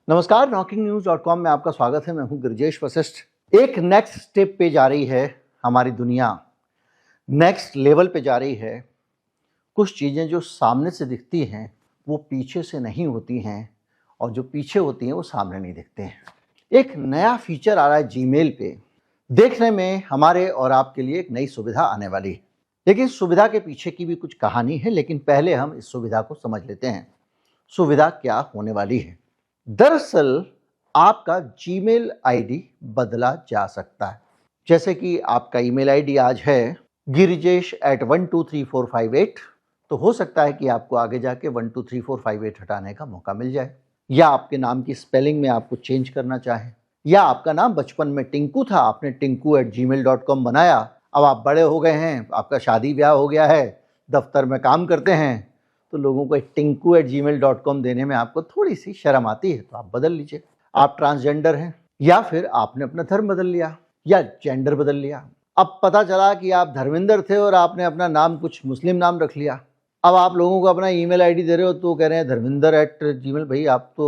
नमस्कार, knocking-news.com में आपका स्वागत है। मैं हूं गिरिजेश वशिष्ठ। एक नेक्स्ट स्टेप पे जा रही है हमारी दुनिया, नेक्स्ट लेवल पे जा रही है। कुछ चीज़ें जो सामने से दिखती हैं वो पीछे से नहीं होती हैं, और जो पीछे होती हैं वो सामने नहीं दिखते हैं। एक नया फीचर आ रहा है जीमेल पे। देखने में हमारे और आपके लिए एक नई सुविधा आने वाली है, लेकिन सुविधा के पीछे की भी कुछ कहानी है। लेकिन पहले हम इस सुविधा को समझ लेते हैं। सुविधा क्या होने वाली है? दरअसल आपका जीमेल आईडी बदला जा सकता है। जैसे कि आपका ईमेल आईडी आज है girijesh@123458, तो हो सकता है कि आपको आगे जाके 123458 हटाने का मौका मिल जाए, या आपके नाम की स्पेलिंग में आपको चेंज करना चाहें, या आपका नाम बचपन में टिंकू था, आपने tinku@gmail.com बनाया। अब आप बड़े हो गए हैं, आपका शादी ब्याह हो गया है, दफ्तर में काम करते हैं, तो लोगों को tinku@gmail.com देने में आपको थोड़ी सी शर्म आती है, तो आप बदल लीजिए। आप ट्रांसजेंडर हैं, या फिर आपने अपना धर्म बदल लिया या जेंडर बदल लिया। अब पता चला कि आप धर्मेंद्र थे और आपने अपना नाम कुछ मुस्लिम नाम रख लिया। अब आप लोगों को अपना ईमेल आईडी दे रहे हो तो कह रहे हैं धर्मेंद्र@gmail। भाई आप तो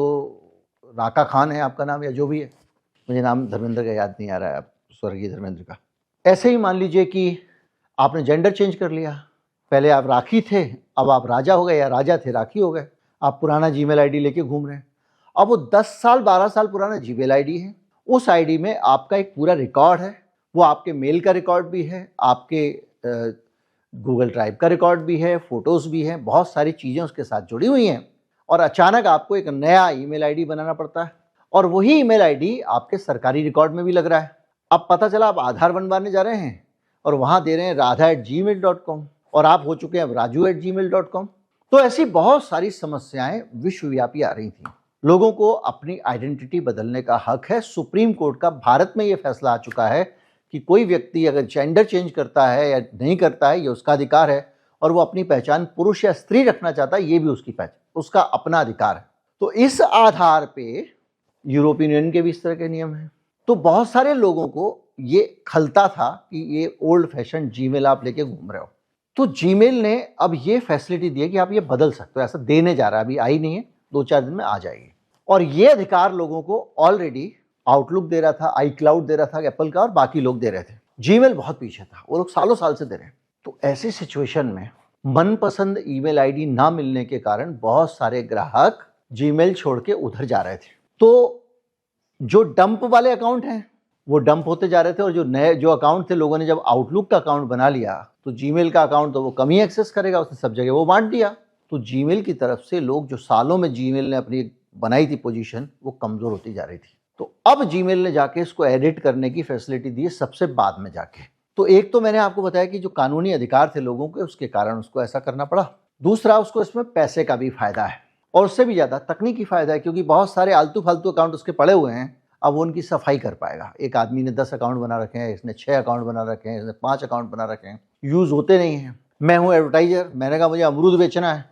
राका खान है आपका नाम, या जो भी है, मुझे नाम धर्मेंद्र का याद नहीं आ रहा है, आप स्वर्गीय धर्मेंद्र का। ऐसे ही मान लीजिए कि आपने जेंडर चेंज कर लिया। पहले आप राखी थे, अब आप राजा हो गए, या राजा थे राखी हो गए। आप पुराना जीमेल आईडी लेके घूम रहे हैं। अब वो 10 साल 12 साल पुराना जीमेल आईडी है। उस आईडी में आपका एक पूरा रिकॉर्ड है। वो आपके मेल का रिकॉर्ड भी है, आपके गूगल ड्राइव का रिकॉर्ड भी है, फोटोज़ भी हैं, बहुत सारी चीज़ें उसके साथ जुड़ी हुई हैं। और अचानक आपको एक नया ईमेल आईडी बनाना पड़ता है, और वही ईमेल आईडी आपके सरकारी रिकॉर्ड में भी लग रहा है। अब पता चला आप आधार बनवाने जा रहे हैं और वहाँ दे रहे हैं radha@gmail.com, और आप हो चुके हैं अब raju@gmail.com। तो ऐसी बहुत सारी समस्याएं विश्वव्यापी आ रही थी। लोगों को अपनी आइडेंटिटी बदलने का हक है। सुप्रीम कोर्ट का भारत में ये फैसला आ चुका है कि कोई व्यक्ति अगर जेंडर चेंज करता है या नहीं करता है, ये उसका अधिकार है, और वो अपनी पहचान पुरुष या स्त्री रखना चाहता है, ये भी उसकी पहचान, उसका अपना अधिकार है। तो इस आधार पे यूरोपियन यूनियन के भी इस तरह के नियम हैं। तो बहुत सारे लोगों को ये खलता था कि ये ओल्ड फैशन जीमेल आप लेके घूम रहे हो। तो जीमेल ने अब ये फैसिलिटी दी है कि आप ये बदल सकते हो। ऐसा देने जा रहा है, अभी आई नहीं है, 2-4 दिन में आ जाएगी। और ये अधिकार लोगों को ऑलरेडी आउटलुक दे रहा था, iCloud दे रहा था एप्पल का, और बाकी लोग दे रहे थे। जीमेल बहुत पीछे था, वो लोग सालों साल से दे रहे हैं। तो ऐसी सिचुएशन में मनपसंद ईमेल आईडी ना मिलने के कारण बहुत सारे ग्राहक जीमेल छोड़ के उधर जा रहे थे। तो जो डंप वाले अकाउंट हैं वो डंप होते जा रहे थे, और जो नए जो अकाउंट थे, लोगों ने जब आउटलुक का अकाउंट बना लिया तो जीमेल का अकाउंट तो वो कम ही एक्सेस करेगा, उसने सब जगह वो बांट दिया। तो जीमेल की तरफ से लोग, जो सालों में जीमेल ने अपनी बनाई थी पोजीशन, वो कमजोर होती जा रही थी। तो अब जीमेल ने जाके इसको एडिट करने की फैसिलिटी दी है, सबसे बाद में जाके। तो एक तो मैंने आपको बताया कि जो कानूनी अधिकार थे लोगों के, उसके कारण उसको ऐसा करना पड़ा। दूसरा, उसको इसमें पैसे का भी फायदा है, और उससे भी ज्यादा तकनीकी फायदा है, क्योंकि बहुत सारे आलतू फालतू अकाउंट उसके पड़े हुए हैं। अब वो उनकी सफाई कर पाएगा। एक आदमी ने 10 अकाउंट बना रखे हैं, इसने 6 अकाउंट बना रखे हैं, इसने 5 अकाउंट बना रखे हैं, यूज होते नहीं हैं। मैं हूं एडवर्टाइजर, मैंने कहा मुझे अमरूद बेचना है।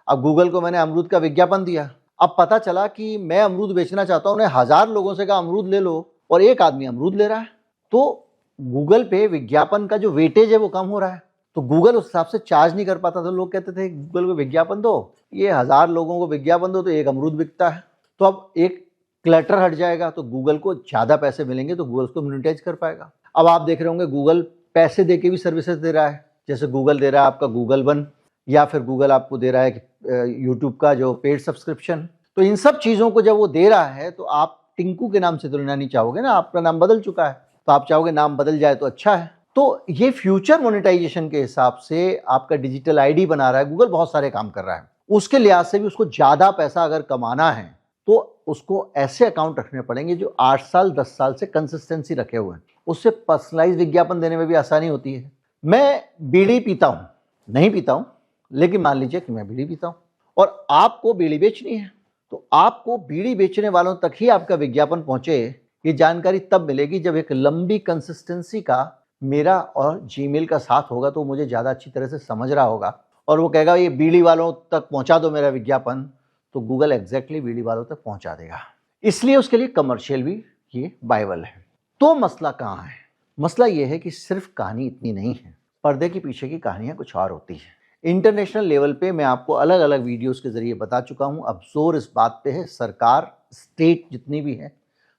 अब गूगल को मैंने अमरूद का विज्ञापन दिया। अब पता चला कि मैं अमरूद बेचना चाहता हूं, उन्हें 1000 लोगों से कहा अमरूद ले लो, और एक आदमी अमरूद ले रहा है। तो गूगल पे विज्ञापन का जो वेटेज है वो कम हो रहा है। तो गूगल उस हिसाब से चार्ज नहीं कर पाता था। लोग कहते थे गूगल को विज्ञापन दो, ये 1000 लोगों को विज्ञापन दो तो एक अमरूद बिकता है। तो अब एक क्लटर हट जाएगा, तो गूगल को ज्यादा पैसे मिलेंगे, तो गूगल उसको मोनेटाइज कर पाएगा। अब आप देख रहे होंगे गूगल पैसे देके भी सर्विसेज दे रहा है। जैसे गूगल दे रहा है आपका गूगल वन, या फिर गूगल आपको दे रहा है यूट्यूब का जो पेड सब्सक्रिप्शन। तो इन सब चीजों को जब वो दे रहा है, तो आप टिंकू के नाम से तो लेना नहीं चाहोगे ना, आपका नाम बदल चुका है, तो आप चाहोगे नाम बदल जाए तो अच्छा है। तो ये फ्यूचर मोनेटाइजेशन के हिसाब से आपका डिजिटल आईडी बना रहा है गूगल, बहुत सारे काम कर रहा है। उसके लिहाज से भी उसको ज्यादा पैसा अगर कमाना है तो उसको ऐसे अकाउंट रखने पड़ेंगे जो 8 साल 10 साल से कंसिस्टेंसी रखे हुए हैं। उससे पर्सनलाइज विज्ञापन देने में भी आसानी होती है। मैं बीड़ी पीता हूं, नहीं पीता हूं, लेकिन मान लीजिए कि मैं बीड़ी पीता हूं और आपको बीड़ी बेचनी है, तो आपको बीड़ी बेचने वालों तक ही आपका विज्ञापन पहुंचे, ये जानकारी तब मिलेगी जब एक लंबी कंसिस्टेंसी का मेरा और जीमेल का साथ होगा। तो मुझे ज्यादा अच्छी तरह से समझ रहा होगा, और वो कहेगा ये बीड़ी वालों तक पहुंचा दो मेरा विज्ञापन, तो गूगल एग्जैक्टली बीड़ी वालों तक पहुंचा देगा। इसलिए उसके लिए कमर्शियल भी ये वायबल है। तो मसला कहाँ है? मसला ये है कि सिर्फ कहानी इतनी नहीं है, पर्दे के पीछे की कहानियां कुछ और होती हैं। इंटरनेशनल लेवल पे मैं आपको अलग अलग वीडियोस के जरिए बता चुका हूं। अब जोर इस बात पे है सरकार स्टेट जितनी भी है,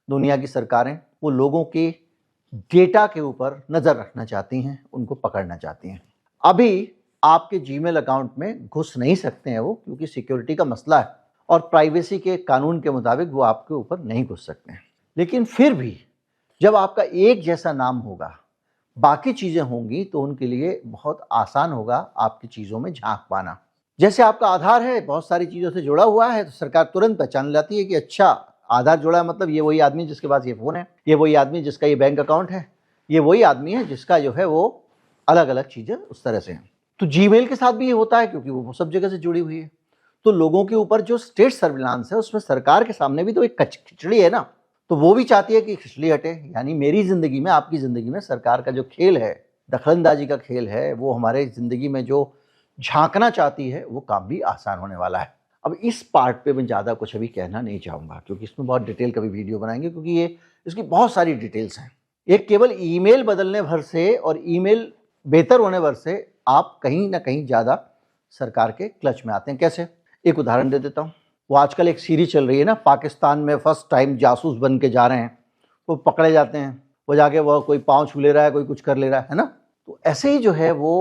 दुनिया की सरकारें, वो लोगों के डेटा के ऊपर नज़र रखना चाहती हैं, उनको पकड़ना चाहती हैं। अभी आपके जीमेल अकाउंट में घुस नहीं सकते हैं वो, क्योंकि सिक्योरिटी का मसला है और प्राइवेसी के कानून के मुताबिक वो आपके ऊपर नहीं घुस सकते हैं। लेकिन फिर भी जब आपका एक जैसा नाम होगा, बाकी चीज़ें होंगी, तो उनके लिए बहुत आसान होगा आपकी चीज़ों में झांक पाना। जैसे आपका आधार है, बहुत सारी चीज़ों से जुड़ा हुआ है, तो सरकार तुरंत पहचान लाती है कि अच्छा, आधार जुड़ा है, मतलब ये वही आदमी जिसके पास ये फ़ोन है, ये वही आदमी जिसका ये बैंक अकाउंट है, ये वही आदमी है जिसका जो है वो अलग अलग चीज़ें उस तरह से हैं। तो जीमेल के साथ भी ये होता है, क्योंकि वो सब जगह से जुड़ी हुई है। तो लोगों के ऊपर जो स्टेट सर्विलांस है, उसमें सरकार के सामने भी तो एक खिचड़ी है ना, तो वो भी चाहती है कि खिचड़ी हटे। यानी मेरी ज़िंदगी में, आपकी ज़िंदगी में सरकार का जो खेल है, दखलंदाजी का खेल है, वो हमारे ज़िंदगी में जो झांकना चाहती है, वो काम भी आसान होने वाला है। अब इस पार्ट पे मैं ज़्यादा कुछ अभी कहना नहीं चाहूँगा, क्योंकि इसमें बहुत डिटेल कभी वीडियो बनाएंगे, क्योंकि ये इसकी बहुत सारी डिटेल्स हैं। एक केवल ईमेल बदलने भर से और ईमेल बेहतर होने भर से आप कहीं ना कहीं ज़्यादा सरकार के क्लच में आते हैं। कैसे? एक उदाहरण दे देता हूँ। वो आजकल एक सीरीज चल रही है ना, पाकिस्तान में फर्स्ट टाइम जासूस बन के जा रहे हैं, वो पकड़े जाते हैं, वो जाके वो कोई पाँव छू ले रहा है, कोई कुछ कर ले रहा है ना। तो ऐसे ही जो है वो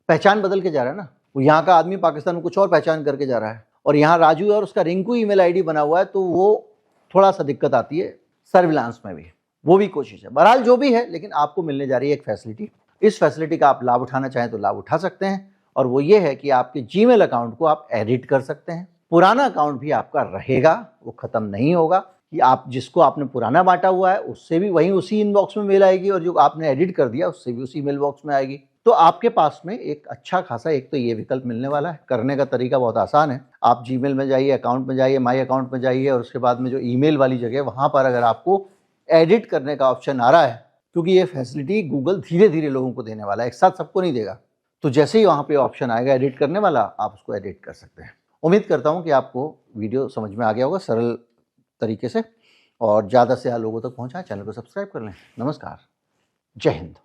पहचान बदल के जा रहा है ना, वो यहाँ का आदमी पाकिस्तान में कुछ और पहचान करके जा रहा है, और यहाँ राजू और उसका रिंकू ईमेल आईडी बना हुआ है, तो वो थोड़ा सा दिक्कत आती है सर्विलांस में भी। वो भी कोशिश है। बहरहाल जो भी है, लेकिन आपको मिलने जा रही है एक फैसिलिटी। इस फैसिलिटी का आप लाभ उठाना चाहें तो लाभ उठा सकते हैं, और वो ये है कि आपके जीमेल अकाउंट को आप एडिट कर सकते हैं। पुराना अकाउंट भी आपका रहेगा, वो ख़त्म नहीं होगा। कि आप जिसको आपने पुराना बांटा हुआ है, उससे भी वहीं उसी इनबॉक्स में मेल आएगी, और जो आपने एडिट कर दिया उससे भी उसी मेल बॉक्स में आएगी। तो आपके पास में एक अच्छा खासा एक तो ये विकल्प मिलने वाला है। करने का तरीका बहुत आसान है। आप जीमेल में जाइए, अकाउंट में जाइए, माई अकाउंट में जाइए, और उसके बाद में जो ईमेल वाली जगह, वहाँ पर अगर आपको एडिट करने का ऑप्शन आ रहा है, क्योंकि ये फैसिलिटी गूगल धीरे धीरे लोगों को देने वाला है, एक साथ सबको नहीं देगा। तो जैसे ही वहाँ पे ऑप्शन आएगा एडिट करने वाला, आप उसको एडिट कर सकते हैं। उम्मीद करता हूँ कि आपको वीडियो समझ में आ गया होगा सरल तरीके से, और ज़्यादा से ज़्यादा लोगों तक पहुँचाएं। चैनल को सब्सक्राइब कर लें। नमस्कार, जय हिंद।